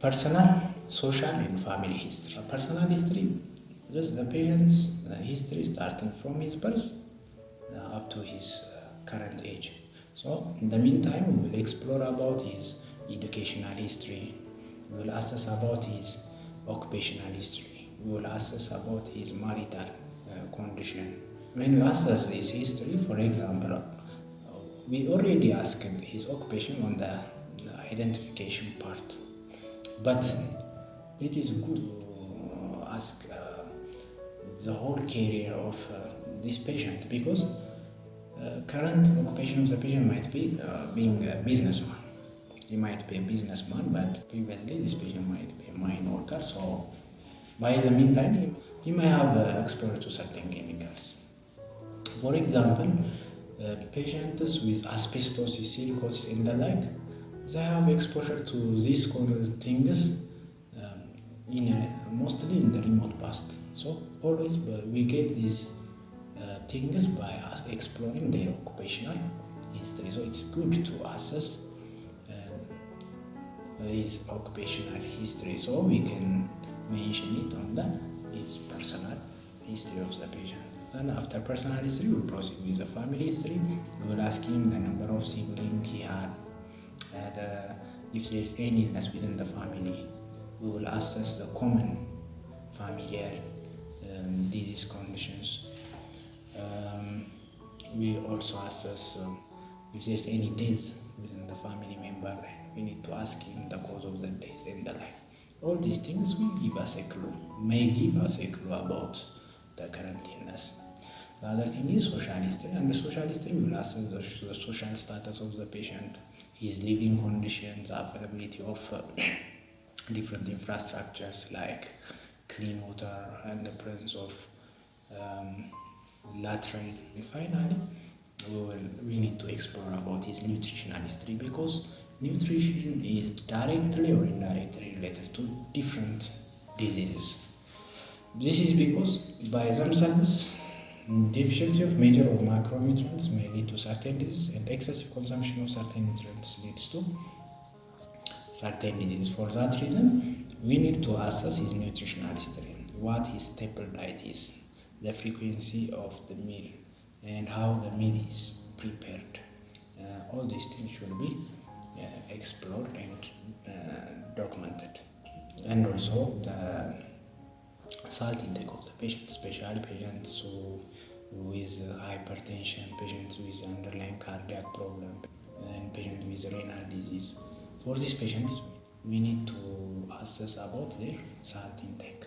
Personal, social, and family history. Personal history, just the patient's history starting from his birth up to his current age. So, in the meantime, we will explore about his educational history. We will assess about his occupational history. We will assess about his marital condition. When we assess his history, for example, we already asked his occupation on the identification part, but it is good to ask the whole career of this patient, because current occupation of the patient might be being a businessman. He might be a businessman, but previously this patient might be a mine worker. So by the meantime, he may have exposure to certain chemicals. For example, patients with asbestosis, silicosis, and the like, they have exposure to these kind of things mostly in the remote past. So always we get these things by us exploring their occupational history. So it's good to assess his occupational history, so we can mention it on his personal history of the patient. And after personal history, we'll proceed with the family history. We will ask him the number of siblings he had, and if there is any illness within the family. We will assess the common familial disease conditions. We also assess if there is any death within the family member. We need to ask him the cause of the death and the like. All these things will give us a clue, may give us a clue about the current illness. The other thing is social history. And the social history will assess the social status of the patient, his living conditions, the availability of different infrastructures like clean water and the presence of latrine. And finally, we need to explore about his nutritional history, because nutrition is directly or indirectly related to different diseases. This is because by themselves, deficiency of major or macronutrients may lead to certain diseases, and excessive consumption of certain nutrients leads to certain diseases. For that reason, we need to assess his nutritional history, what his staple diet is, the frequency of the meal, and how the meal is prepared. All these things should be explored and documented. And also the salt intake of the patient, especially patients with hypertension, patients with underlying cardiac problem, and patients with renal disease. For these patients, we need to assess about their salt intake.